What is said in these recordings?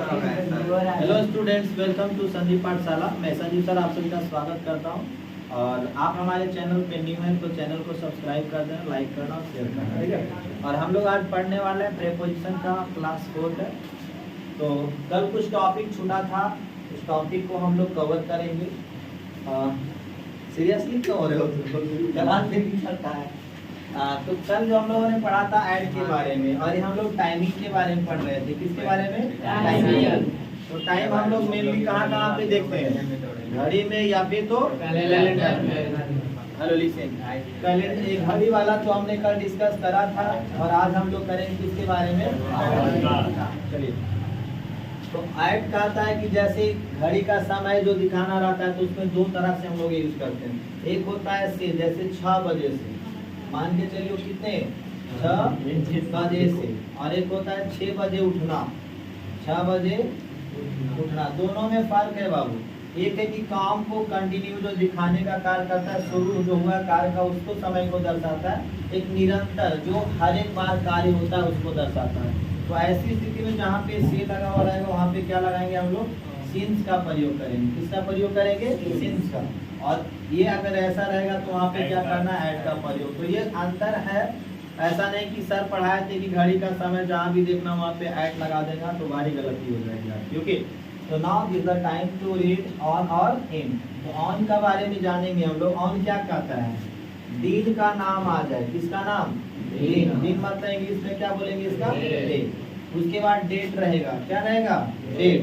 Hello students, welcome to Sandeep Pathshala. मैं Sandeep sir आप सभी का स्वागत करता हूं। और आप हमारे चैनल पे न्यू हैं तो चैनल को सब्सक्राइब कर देना, लाइक करना और शेयर करना, ठीक है। और हम लोग आज पढ़ने वाले हैं प्रीपोजिशन का क्लास 4 है। तो कल कुछ टॉपिक छूटा था, उस टॉपिक को हम लोग कवर करेंगे। सीरियसली क्यों हो रहे हो तुम? तो कल जो हम लोगों ने पढ़ा था ऐड के बारे में, और ये हम लोग टाइमिंग के बारे में पढ़ रहे थे। किसके बारे में? टाइमिंग। तो टाइम हम लोग मेनली कहाँ पे देखते हैं? घड़ी में या फिर तो कैलेंडर में। हेलो लिसन, कैलेंडर एक घड़ी वाला तो हमने कल डिस्कस करा था, और आज हम लोग करेंगे किसके बारे में? चलिए, तो ऐड कहता है कि जैसे घड़ी का समय जो दिखाना रहता है तो उसमें दो तरह से हम लोग यूज करते हैं। एक होता है से, जैसे 6 बजे से, मान के चलिए कितने 6 बजे से, और एक होता है 6 बजे उठना। 6 बजे उठना, दोनों में फर्क है बाबू। एक है कि काम को कंटिन्यू जो दिखाने का कार्य करता है, शुरू जो हुआ कार्य का उसको समय को दर्शाता है। एक निरंतर जो हर एक बार कार्य होता है उसको दर्शाता है। तो ऐसी स्थिति में जहाँ पे से लगा हुआ रहेगा वहाँ पे क्या लगाएंगे हम लोग? सिंस का प्रयोग करेंगे। किसका प्रयोग करेंगे? सिंस का। और ये अगर ऐसा रहेगा तो वहाँ पे क्या करना है? ऐड का प्रयोग। तो ये अंतर है। ऐसा नहीं कि सर पढ़ाए थे कि घड़ी का समय जहाँ भी देखना वहाँ पे ऐड लगा देगा तो भारी गलती हो जाएगी आपकी। ओके, तो now is the time to read on और इन। तो ऑन का बारे में जानेंगे हम लोग। ऑन क्या कहता है? दिन का नाम आ जाए। किसका नाम? दिन। दिन मतलब इंग्लिश में क्या बोलेंगे इसका? डे। उसके बाद डेट रहेगा। क्या रहेगा? डेट।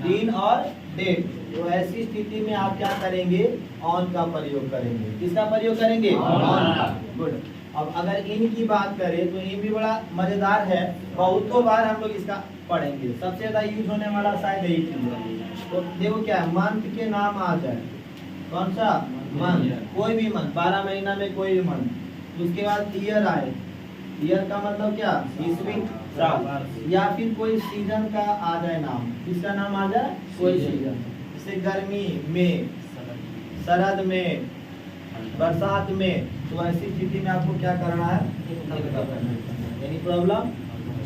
दिन और डेट। तो ऐसी स्थिति में आप क्या करेंगे? ऑन का प्रयोग करेंगे। किसका प्रयोग करेंगे? ऑन का। गुड। अब अगर इन की बात करें तो इन भी बड़ा मजेदार है, बहुतों बार हम लोग इसका पढ़ेंगे। सबसे ज्यादा यूज होने वाला शायद यही चीज है। तो देखो क्या है, मंथ के नाम आ जाए। कौन सा? मंथ। कोई भी मंथ, 12 महीना में कोई भी मंथ। उसके बाद ईयर आए। ईयर का मतलब क्या? ईस्वी, साल। या फिर कोई सीजन का आ जाए नाम। किसका नाम आ जाए? कोई सीजन। जैसे गर्मी में, शरद में, बरसात में। तो ऐसी स्थिति में आपको क्या करना है? Any problem?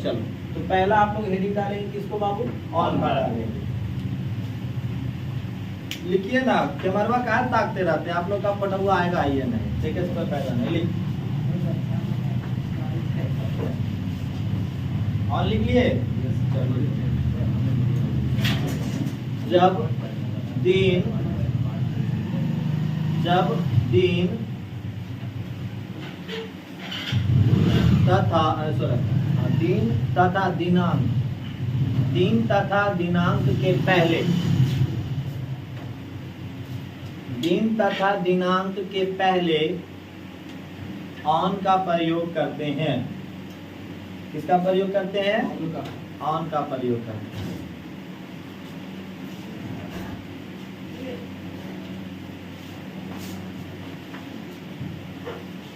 चलो, तो पहला आप लोग हेडिंग डालेंगे किसको बाबू? ऑन का डालेंगे। लिखिए ना, कैमरवा कहाँ ताकते रहते हैं आप लोग? का पढ़ा हुआ आएगा आइए नहीं, ठीक है, इसका फायदा नहीं। लिख और लिख लिए। जब दिन तथा दिन तथा दिनांक, दिन तथा दिनांक के पहले, दिन तथा दिनांक के पहले ऑन का प्रयोग करते हैं। किसका प्रयोग करते हैं? ऑन का प्रयोग करते हैं।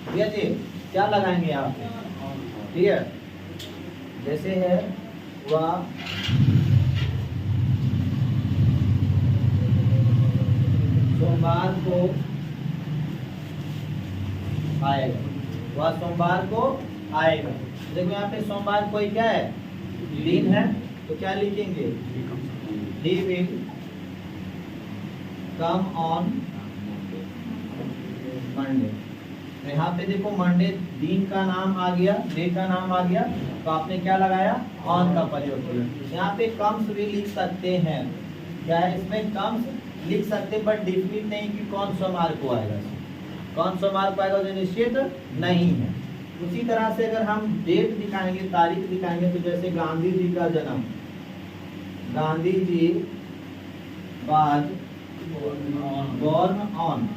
भैया जी क्या लगाएंगे आप? ठीक है, जैसे है वह सोमवार को आएगा। वह सोमवार को आएगा। देखो यहाँ पे सोमवार कोई क्या है? दिन है। तो क्या लिखेंगे? He will come on Monday. तो यहाँ पे देखो मंडे दिन का नाम आ गया, डे का नाम आ गया, तो आपने क्या लगाया? ऑन का प्रयोग किया। यहाँ पे कम्स भी लिख सकते हैं। क्या है इसमें? कम्स लिख सकते, बट डिफिनिट नहीं कि कौन सोमवार को आएगा। कौन सोमवार को आएगा जो निश्चित नहीं है। उसी तरह से अगर हम डेट दिखाएंगे, तारीख दिखाएंगे, तो जैसे गांधी जी का जन्म, Gandhi ji was born on,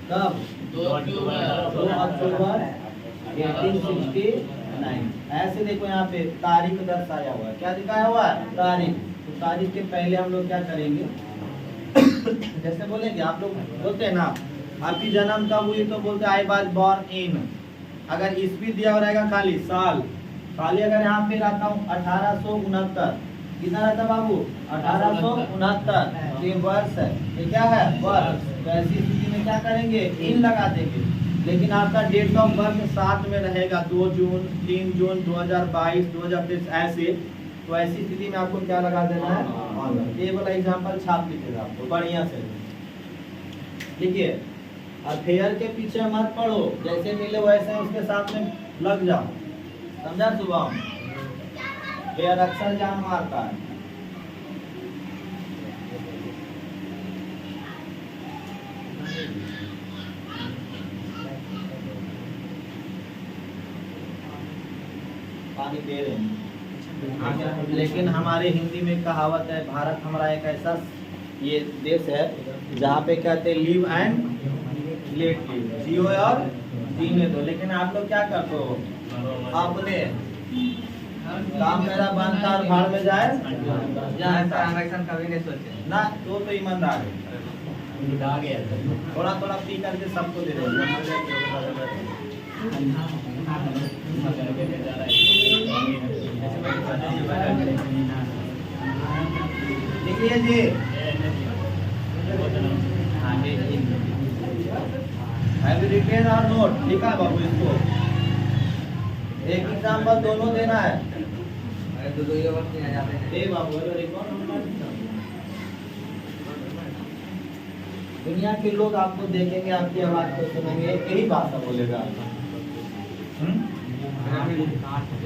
कब? 2 अक्टूबर 1869। ऐसे देखो यहाँ पे तारीख दर्शाया हुआ है। क्या दिखाया हुआ है? तारीख। तो तारीख के पहले हम लोग क्या करेंगे? जैसे बोलेंगे आप लोग बोलते हैं ना, आपकी जन्म कब हुई तो बोलते आई वाज बोर्न इन। अगर ईस्वी दिया हो रहेगा खाली, साल खाली अगर यहाँ पे रहता हूँ 1869, कितना रहता बाबू? 1869। ये वर्ष है, ये क्या है? वर्ष। तो ऐसी स्थिति में क्या करेंगे? इन लगा देंगे। लेकिन आपका डेट ऑफ बर्थ साथ में रहेगा, 2 जून, 3 जून 2022, 2023 ऐसे। तो ऐसी स्थिति में आपको क्या लगा देना है, ऑन। ये वाला एग्जांपल छाप लीजिएगा आपको बढ़िया से लिखिए। और फेयर के पीछे मत पढ़ो, जैसे मिले वैसे उसके साथ में लग जाओ, समझा शुभम? फेयर अक्सर जान मारता है। पानी दे रहे हैं, लेकिन हमारे हिंदी में कहावत है, भारत हमारा एक ऐसा ये देश है जहाँ पे कहते हैं लिव एंड लेट लिव, जियो और जीने दो। लेकिन आप लोग क्या करते हो, अपने काम मेरा बनता और भाड़ में जाए कभी नहीं सोचे ना, तो ईमानदार है। थोड़ा थोड़ा पी करके सबको दे रहे। लिखिए जी, रिटेन और नोट लिखा है बाबू, इसको एक एग्जाम्पल दोनों देना है। बाबू दुनिया के लोग आपको देखेंगे, आपकी आवाज को सुनेंगे, एक ही भाषा बोलेगा।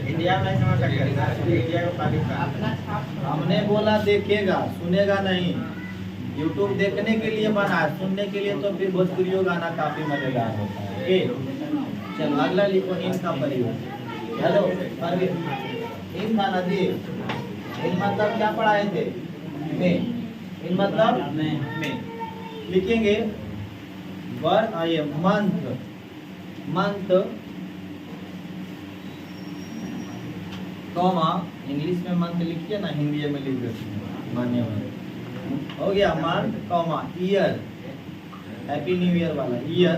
इंडिया में इंडिया का पाकिस्तान, हमने बोला देखेगा, सुनेगा नहीं। यूट्यूब देखने के लिए बना है, सुनने के लिए तो फिर भोजपुरी गाना काफी मजेदार होता है। चलो अगला लिखो, इनका प्रयोग। हेलो इन गाना दी, इन मतलब क्या पढ़ाए थे, में, इन मतलब में लिखेंगे। वर्ड आइए, मंथ, मंथ कॉमा, इंग्लिश में मंथ लिखिए ना, हिंदी में लिख देते मान्य हो गया। Month comma year, happy new year वाला ईयर,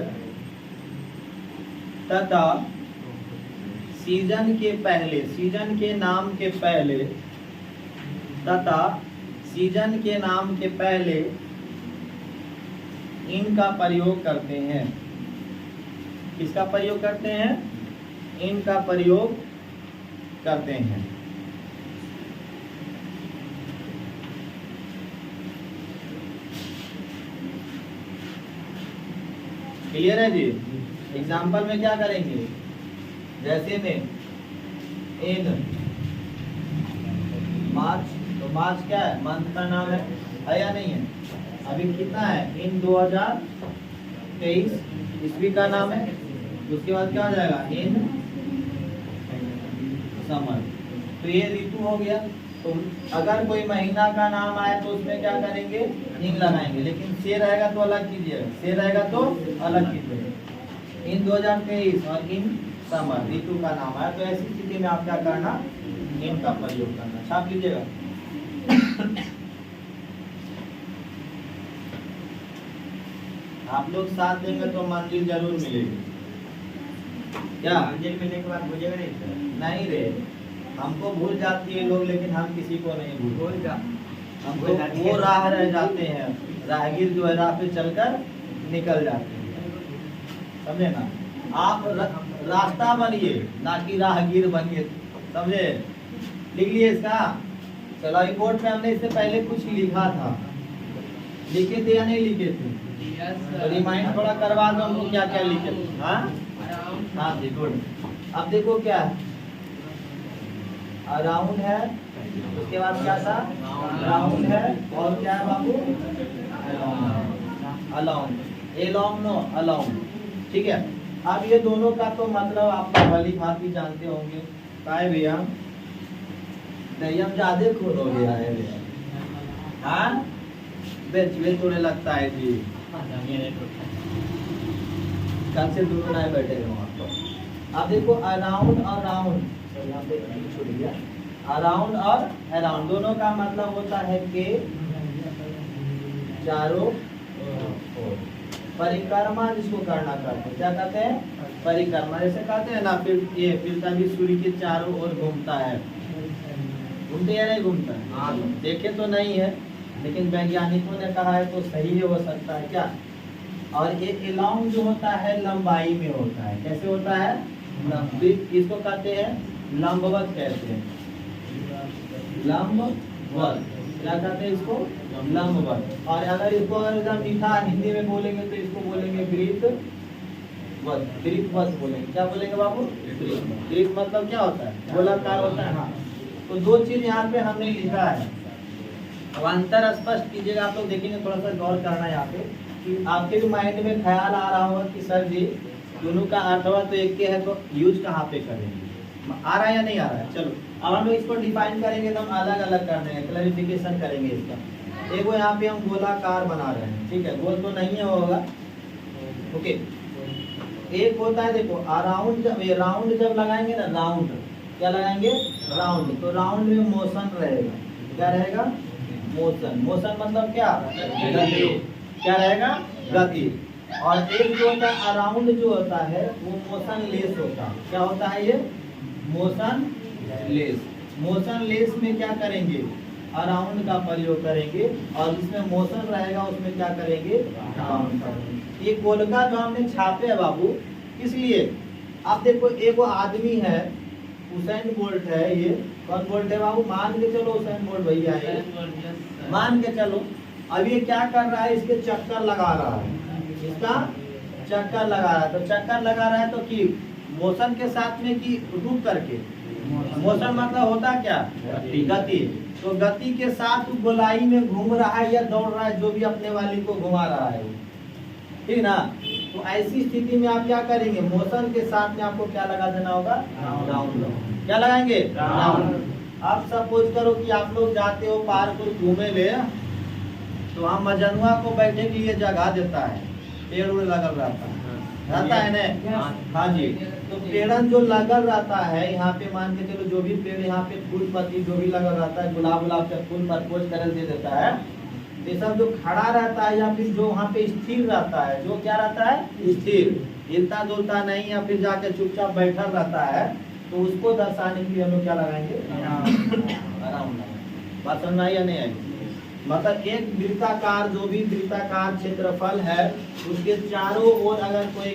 तथा सीजन के पहले, सीजन के नाम के पहले, तथा सीजन के नाम के पहले इनका प्रयोग करते हैं। किसका प्रयोग करते हैं, इनका प्रयोग करते हैं। क्लियर है जी? एग्जाम्पल में क्या करेंगे, जैसे में इन मार्च, तो मार्च क्या है, मंथ का नाम है या नहीं है? अभी कितना है, इन 2023 ईस्वी का नाम है। उसके बाद क्या हो जाएगा, इन समर, तो ये ऋतु हो गया। तो अगर कोई महीना का नाम आए तो उसमें क्या करेंगे, इन लगाएंगे। लेकिन से रहेगा तो अलग कीजिएगा, से रहेगा तो अलग कीजिएगा। इन 2023 और इन समर ऋतु का नाम आया, तो ऐसी स्थिति में आप क्या करना, इन का प्रयोग करना। छाप लीजिएगा। आप लोग साथ देंगे तो मंजिल जरूर मिलेगी। क्या मंजिल मिलने के बाद भूलेगा नहीं रे, हमको भूल जाती है लोग, लेकिन हम किसी को नहीं भूल जा, हमको वो राह रह जाते हैं। राहगीर जो है राह पे चलकर निकल जाते हैं, समझे ना? आप रास्ता बनिए, ना कि राहगीर बनिए, समझे? लिख लिए इसका। चलो रिपोर्ट में हमने इससे पहले कुछ लिखा था, लिखे थे या नहीं लिखे थे? तो रिमाइंड थोड़ा करवा दो हमको, क्या क्या लिखे थे। हाँ जी, गुड। अब देखो क्या है, अराउंड है, उसके बाद क्या था, राउंड है, और क्या है बाबू, अलाउंड, एलॉन्ग नो अलाउंड, ठीक है। अब ये दोनों का तो मतलब आप भली भांति जानते होंगे। क्या है भैया, दयम ज्यादा खून हो गया है भैया, हाँ बेचवे थोड़े लगता है जी, कल से दूर ना बैठे रहो आपको। अब देखो अराउंड और राउंड, यहाँ पे छोड़ दिया, अराउंड और अराउंड दोनों का मतलब होता है कि चारों परिक्रमा जिसको करना कहते हैं, क्या कहते हैं, परिक्रमा। जैसे कहते हैं ना, फिर ये पृथ्वी सूर्य के चारों ओर घूमता है, घूमते या नहीं घूमता है? हाँ, देखे तो नहीं है, लेकिन वैज्ञानिकों ने कहा है तो सही है, हो सकता है क्या। और ये एलॉन्ग जो होता है लंबाई में होता है, कैसे होता है, इसको कहते हैं लंबवत कहते हैं। लंबवत, क्या कहते हैं इसको? लंबवत। और अगर इसको अगर एकदम मीठा हिंदी में बोलेंगे तो इसको बोलेंगे वृत्तवत, वृत्तवत बोलेंगे। क्या बोलेंगे बाबू? वृत्त मतलब क्या होता है? गोलाकार होता है। हाँ, तो दो चीज यहाँ पे हमने लिखा है। अब अंतर स्पष्ट कीजिएगा, आप लोग देखेंगे, थोड़ा सा गौर करना है यहाँ पे कि आपके भी माइंड में ख्याल आ रहा होगा कि सर जी दोनों का अर्थ हुआ तो एक के है, तो यूज कहाँ पे करेंगे? आ रहा है या नहीं आ रहा है? चलो अब हम लोग इसको डिफाइन करेंगे, एकदम अलग अलग करने हैं, क्लैरिफिकेशन करेंगे इसका। देखो यहाँ पे हम गोलाकार बना रहे हैं, ठीक है, गोल तो नहीं है होगा, ओके। एक होता है देखो अराउंड, जब ये राउंड जब लगाएंगे ना, राउंड क्या लगाएंगे? राउंड। तो राउंड में मोशन रहेगा, क्या रहेगा? मोशन। मोशन मतलब क्या? गति। क्या रहेगा? गति। और एक जो होता है अराउंड जो होता है वो मोशन लेस होता है। क्या होता है ये? Motion less. मोशन लेस में क्या करेंगे? अराउंड का प्रयोग करेंगे, और जिसमें मोशन रहेगा उसमें क्या करेंगे? राउंड करेंगे। ये गोलका जो हमने छापे है बाबू, किस लिए? आप देखो एक वो आदमी है, उसेन बोल्ट है, ये कौन बोल्ट है बाबू? मान के चलो उसेन बोल्ट भैया है, मान के चलो। अब ये क्या कर रहा है? इसके चक्कर लगा रहा है, इसका चक्कर लगा रहा है। तो चक्कर लगा रहा है तो कि मोशन के साथ में कि रुक करके? मोशन मतलब होता क्या? गति। तो गति के साथ गोलाई में घूम रहा है या दौड़ रहा है, जो भी अपने वाली को घुमा रहा है, ठीक ना? तो ऐसी स्थिति में आप क्या करेंगे? मोशन के साथ में आपको क्या लगा देना होगा? राउंड। क्या लगाएंगे? राउंड। आप सपोज करो कि आप लोग जाते हो पार्क को घूमे ले, तो हम मजनुआ को बैठने के लिए जगह देता है, पेड़ उड़ लगल रहता है ना? हाँ जी। तो पेड़न जो लगल रहता है यहाँ पे, मान के चलो जो भी पेड़ यहाँ पे फूल पत्ती जो भी लगल रहता है, गुलाब के फूल प्रपोज कर दे देता है, ये सब जो खड़ा रहता है या फिर जो वहाँ पे स्थिर रहता है, जो क्या रहता है? स्थिर, हिलता डुलता नहीं, या फिर जाके चुपचाप बैठा रहता है, तो उसको दर्शाने के लिए हम लोग क्या लगाएंगे? राउंड। बात समझ आई या नहीं आई? मतलब एक वृत्ताकार, जो भी वृत्ताकार क्षेत्रफल है उसके चारों ओर अगर कोई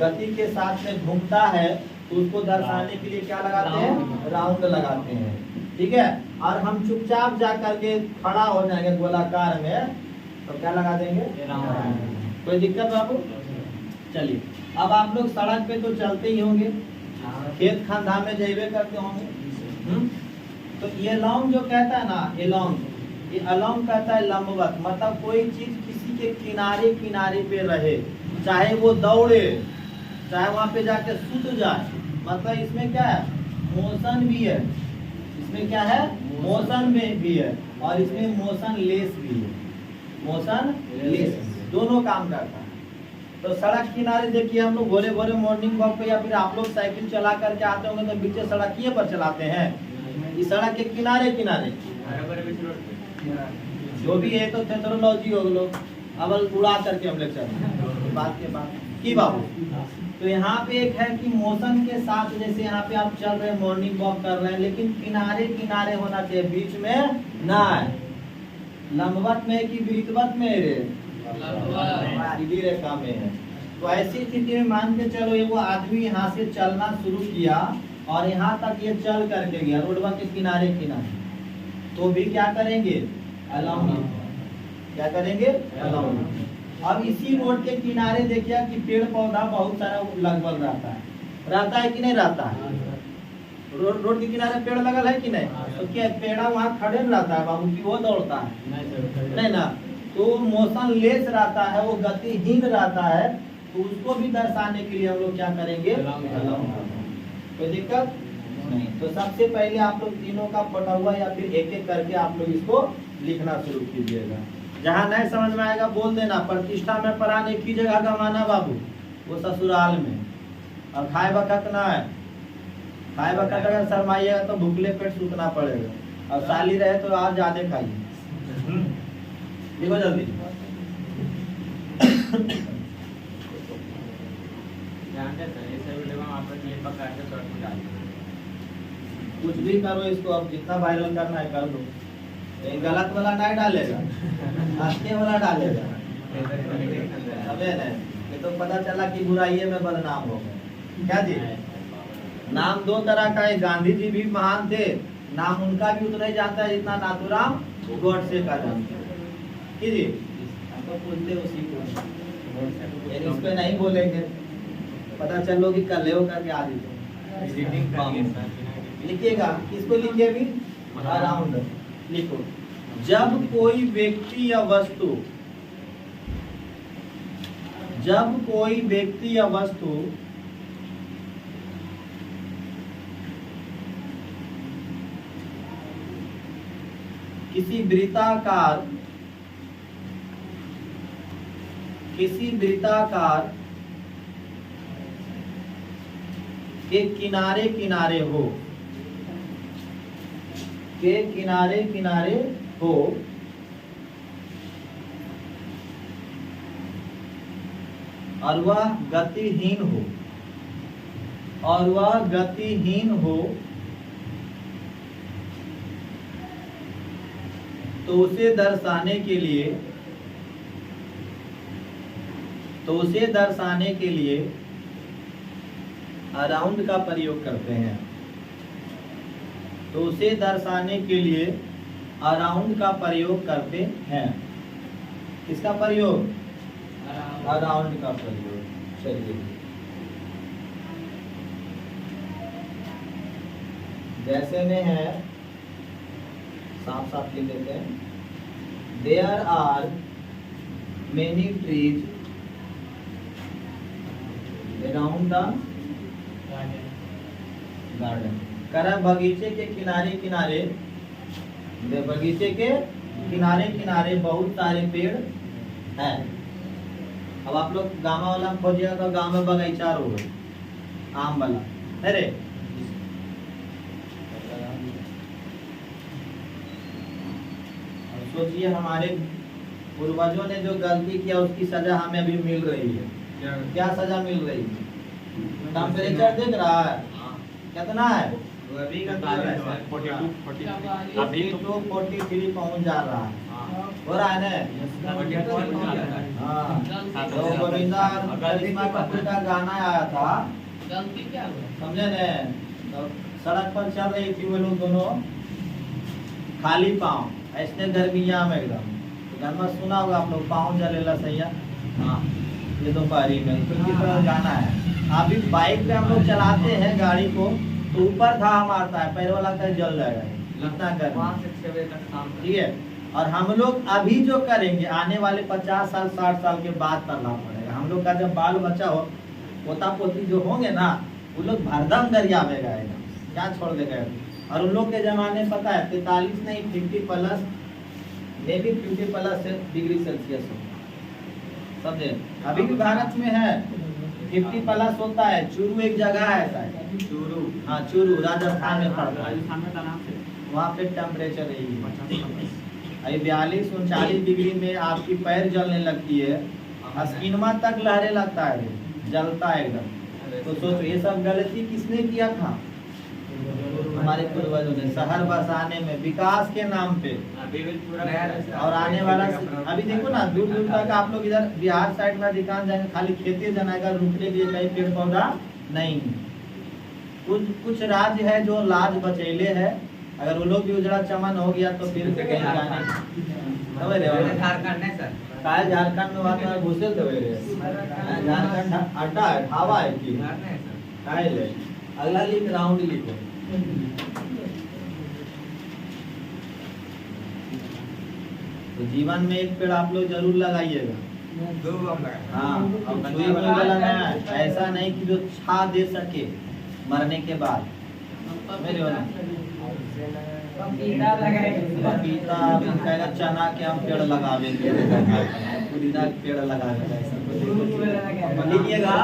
गति के साथ में घूमता है तो उसको दर्शाने के लिए क्या लगाते हैं? राउंड लगाते हैं, ठीक है। और हम चुपचाप जा करके खड़ा हो जाएंगे गोलाकार में, तो क्या लगा देंगे? कोई दिक्कत बाबू? चलिए, अब आप लोग सड़क पे तो चलते ही होंगे, खेत खानदा में जैबे करते होंगे, तो ये लॉन्ग जो कहता है ना, ये लॉन्ग, ये अलोंग कहता है लंबवत। मतलब कोई चीज किसी के किनारे किनारे पे रहे, चाहे वो दौड़े, चाहे वहां पे जाके सूत जाए, मतलब इसमें क्या है? मोशन भी है। इसमें क्या है? मोशन में भी है, और इसमें मोशन लेस भी है। मोशन लेस दोनों काम करता है। तो सड़क किनारे देखिए, हम लोग भोरे भोरे मॉर्निंग वॉक पे, या फिर आप लोग साइकिल चला करके आते होंगे तो बीच सड़क पर चलाते हैं, इस सड़क के किनारे किनारे जो भी है, तो टेक्नोलॉजी हो लोग अब उड़ा करके हम लोग चल बात के बाद की बाबू। तो यहाँ पे एक है कि मोशन के साथ, जैसे यहाँ पे आप चल रहे हैं, मॉर्निंग वॉक कर रहे हैं, लेकिन किनारे किनारे होना चाहिए, बीच में ना है। लंबवत में कि वृत्तवत में रे? सीधी रेखा में है। तो ऐसी स्थिति में मान के चलो ये वो आदमी यहाँ से चलना शुरू किया और यहाँ तक ये चल करके गया रोडवा के किनारे किनारे, तो भी क्या करेंगे? अलाउंग। क्या करेंगे? अलाउंग। अब इसी रोड के किनारे देखिए कि पेड़ पौधा बहुत सारा लगभग रहता है कि नहीं रहता है? रोड के किनारे पेड़ लगल है कि नहीं? तो क्या पेड़ा वहाँ खड़े रहता है बाबू की वो दौड़ता है? नहीं ना। तो मोशन लेस रहता है, वो गतिहीन रहता है, तो उसको भी दर्शाने के लिए हम लोग क्या करेंगे? कोई दिक्कत नहीं। तो सबसे पहले आप लोग तीनों का पटा हुआ या फिर एक एक करके आप लोग इसको लिखना शुरू कीजिएगा। जहाँ नहीं समझ में आएगा बोल देना। प्रतिष्ठा में परान एक ही जगह का माना बाबू, वो ससुराल में। और खाए वक्त ना है, खाए वक्त अगर शर्माइएगा तो भूखले पेट सूतना पड़ेगा, और साली रहे तो आज ज्यादा खाइए। देखो जल्दी कुछ भी करो इसको, अब जितना वायरल करना है कर दो, लेकिन गलत वाला नहीं डालेगा, अच्छे वाला डालेगा। अबे नहीं, ये तो पता चला कि बुराई में बदनाम हो गए। क्या जी? नाम दो तरह का है, गांधी जी भी महान थे, नाम उनका भी उतना ही जानता है जितना नाथुराम गोडसे का जानता है। कीजिए, हम तो पूछते उसी को, इस पे नहीं बोलेंगे, पता चलो कि कल हो करके आ जाते। लिखिएगा, किसको लिखिए अभी, अराउंड लिखो। जब कोई व्यक्ति या वस्तु, जब कोई व्यक्ति या वस्तु किसी वृत्ताकार के किनारे किनारे हो, के किनारे किनारे हो, और वह गतिहीन हो, और वह गतिहीन हो, तो उसे दर्शाने के लिए, तो उसे दर्शाने के लिए अराउंड का प्रयोग करते हैं। तो उसे दर्शाने के लिए अराउंड का प्रयोग करते हैं। किसका प्रयोग, अराउंड का प्रयोग। चलिए, जैसे में है, साफ साफ लिख देते हैं। There are many trees around the garden. करा बगीचे के किनारे किनारे, बगीचे के किनारे किनारे बहुत सारे पेड़ हैं। अब आप लोग गाँव वाला खोजिएगा तो गाँव में बगीचा रोड आम वाला, अरे सोचिए हमारे पूर्वजों ने जो गलती किया उसकी सजा हमें अभी मिल रही है। क्या सजा मिल रही है? टेम्परेचर देख रहा है कितना है, अभी का 42-43 पहुंच जा रहा है, हो रहा है ना। हाँ, तो गोविंदा करिश्मा कपूर का गाना आया था, समझे न, तो सड़क पर चल रही थी वो लोग दोनों खाली पाँव, ऐसे गर्मिया में एकदम, गाना सुना होगा आप लोग, पाँव जलेला सैया। हाँ, ये दोपहरी में तो किस तरह गाना है। अभी बाइक पे हम लोग चलाते हैं गाड़ी को, तो ऊपर घाम आता है, पैर वाला का जल जाएगा, इतना गर्मी, ठीक है। और हम लोग अभी जो करेंगे आने वाले 50 साल 60 साल के बाद करना पड़ेगा। हम लोग का जब बाल बच्चा हो, पोता पोती जो होंगे ना, वो लोग भरदम दरिया में गएगा, क्या छोड़ के गए। और उन लोग के जमाने पता है 43 नहीं 50 प्लस, मे भी 50+ डिग्री सेल्सियस हो, समझे। अभी भी भारत में है 50+ होता है। चूरू एक जगह है शायद, चूरू, हाँ चूरू राजस्थान में पड़ता है, वहाँ पे टेम्परेचर यही है। अभी 42-39 डिग्री में आपकी पैर जलने लगती है, स्किनमा तक लहरे लगता है, जलता है एकदम। तो सोचो ये सब गलती किसने किया था? हमारे पूर्वजों ने, शहर बसाने में, विकास के नाम पे। और आने वाला अभी देखो ना, दूर दूर तक आप लोग इधर बिहार साइड में अधिकांश जाएंगे, खाली खेती जनाएगा, रुकने के लिए कहीं पेड़ पौधा नहीं। कुछ राज्य है जो लाज बचैले है, अगर वो लोग भी उजड़ा चमन हो गया तो फिर कहीं जाने। झारखंड है सर, काय झारखंड में वहाँ घुसे तो झारखंड अड्डा है, ढाबा है कि काय ले। अगला लिख, राउंड लिखो। तो जीवन में एक पेड़ आप लोग जरूर लगाइएगा। हाँ, ऐसा नहीं कि जो छा दे सके मरने के बाद। मेरे वाला पपीता कहेगा, चना के हम पेड़ लगावेंगे, पुदीना के पेड़ लगावेंगे। लिखिएगा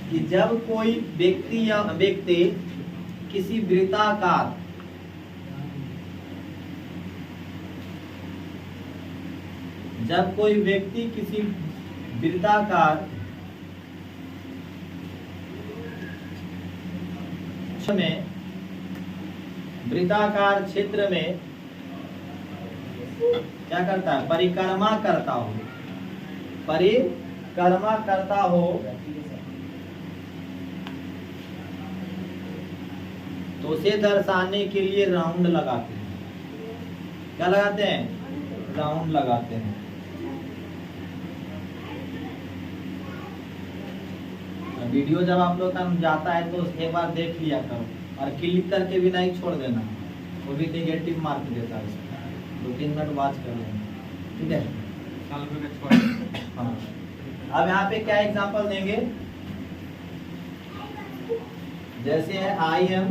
कि जब कोई व्यक्ति किसी वृत्ताकार वृत्ताकार क्षेत्र में क्या करता है? परिक्रमा करता हो, तो उसे दर्शाने के लिए राउंड लगाते हैं। क्या लगाते हैं? राउंड लगाते हैं। वीडियो जब आप लोग का जाता है तो एक बार देख लिया करो, और क्लिक करके भी नहीं छोड़ देना, वो भी नेगेटिव मार्क देता है। 2-3 मिनट वॉच कर लेना, ठीक है? हाँ। अब यहाँ पे क्या एग्जांपल देंगे? जैसे है आई एम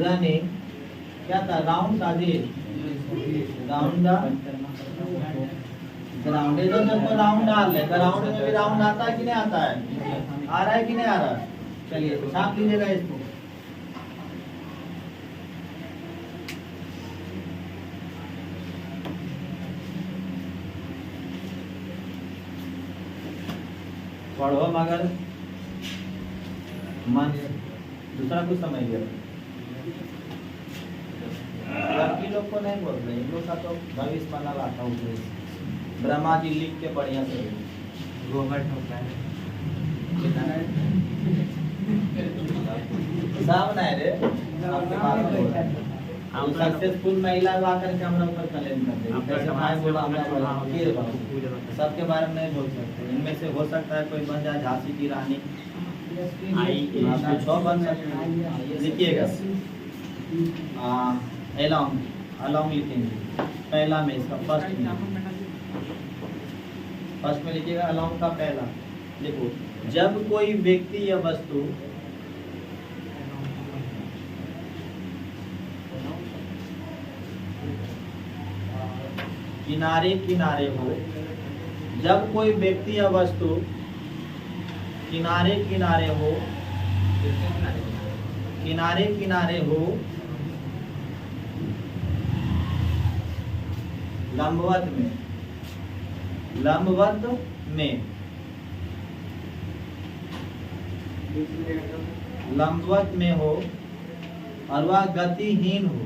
रनिंग, क्या था? राउंड का जी, राउंड ग्राउंड है, तो राउंड डाल ले। ग्राउंड में भी राउंड आता है कि नहीं आता है? आ रहा है कि नहीं आ रहा? चलिए छाप लीजिएगा इसको। पढ़ो मगर मन दूसरा कुछ समझ गया। लड़की लोग को नहीं बोल रहे, इन लोग का तो भविष्य बना लाता हूँ। ब्रह्मा जी लिख के बढ़िया से गोबर ठोका है साहब नहीं रे, आपके बात हम सक्सेसफुल महिला हुआ करके हमरा ऊपर क्लेम करते हैं। जैसे मैं बोला हमरा सबके बारे में नहीं बोल सकते। इनमें से हो सकता है कोई बन जाए झांसी की रानी, कुछ और बन सकता है। लिखिएगा अलोंग लिखेंगे। पहला में इसका फर्स्ट में लिखिएगा अलोंग का पहला। देखो, जब कोई व्यक्ति या वस्तु किनारे किनारे हो, जब कोई व्यक्ति या वस्तु किनारे किनारे हो, किनारे किनारे हो, लंबवत में, लंबवत में, लंबवत में हो, और वह गतिहीन हो।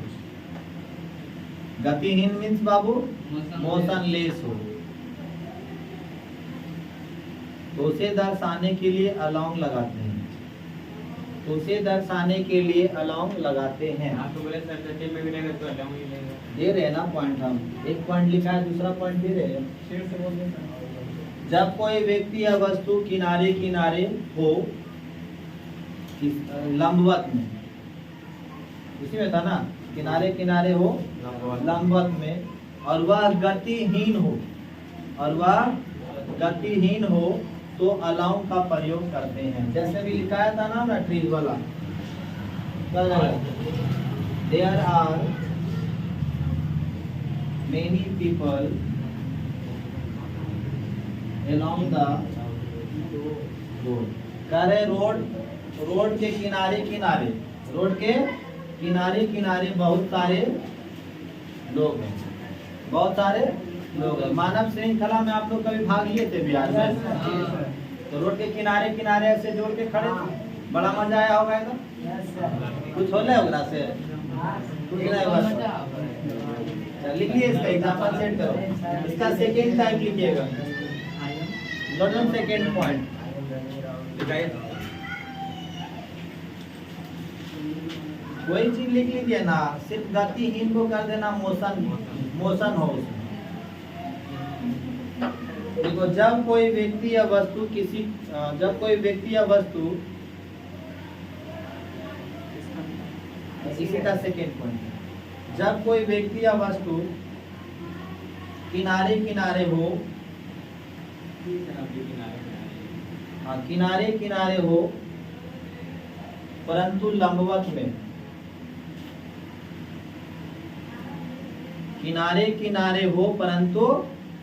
गतिहीन मीन्स बाबू मोशनलेस हो, तो उसे दर्शाने के लिए अलोंग लगाते हैं। तो उसे दर्शाने के लिए अलोंग लगाते हैं। आप तो बोले सर में भी नहीं तो अलोंग ही लेंगे। दे रहे हैं ना पॉइंट, हम एक पॉइंट लिखा है, दूसरा पॉइंट दे रहे हैं। शेर से बोल दें, जब कोई व्यक्ति या वस्तु किनारे किनारे हो, लंबवत में, इसी में था ना, किनारे किनारे हो लंबवत में, और वह गतिहीन हो, और वह गतिहीन हो, तो अलोंग का प्रयोग करते हैं। जैसे भी लिखाया था ना ट्रीज वाला, there are many people along the road. कह रहे रोड के किनारे किनारे, रोड के किनारे किनारे बहुत सारे लोग हैं, बहुत सारे लोग हैं। मानव श्रृंखला में आप लोग कभी भाग लिए थे बिहार में? तो रोड के किनारे किनारे ऐसे जोड़ के खड़े थे, बड़ा मजा आया होगा एकदम। कुछ हो रहा होगा से कुछ नहीं होगा। लिखिए इसका एग्जांपल सेट करो। इसका सेकेंड टाइप लिखिएगा, नॉट सेकेंड पॉइंट। कोई चीज लिख लीजिए ना, सिर्फ गतिहीन को कर देना मोशन हो। देखो, जब कोई व्यक्ति या वस्तु जब कोई व्यक्ति या वस्तु, इसी का सेकेंड पॉइंट, जब कोई व्यक्ति या वस्तु किनारे किनारे हो, किनारे किनारे हो परंतु लंबवत में, किनारे किनारे हो परंतु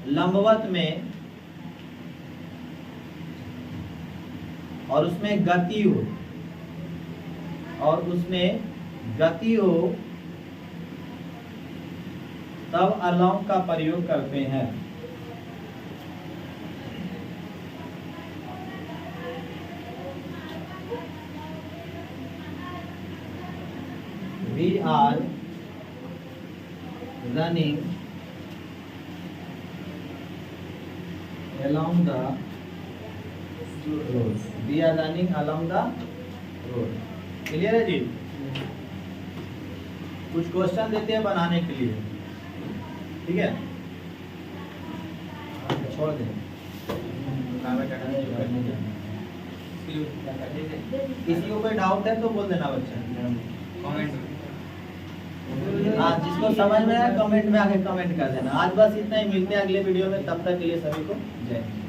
लंबवत में, और उसमें गति हो, और उसमें गति हो, तब अलोंग का प्रयोग करते हैं। We are running along the road. We are running along the road. Clear है जी? कुछ क्वेश्चन देते हैं बनाने के लिए, ठीक है? छोड़ दें, किसी को कोई डाउट है तो बोल देना बच्चा, हाँ जिसको समझ में आए कमेंट में आके कमेंट कर देना। आज बस इतना ही, मिलते हैं अगले वीडियो में, तब तक के लिए सभी को जय हिंद।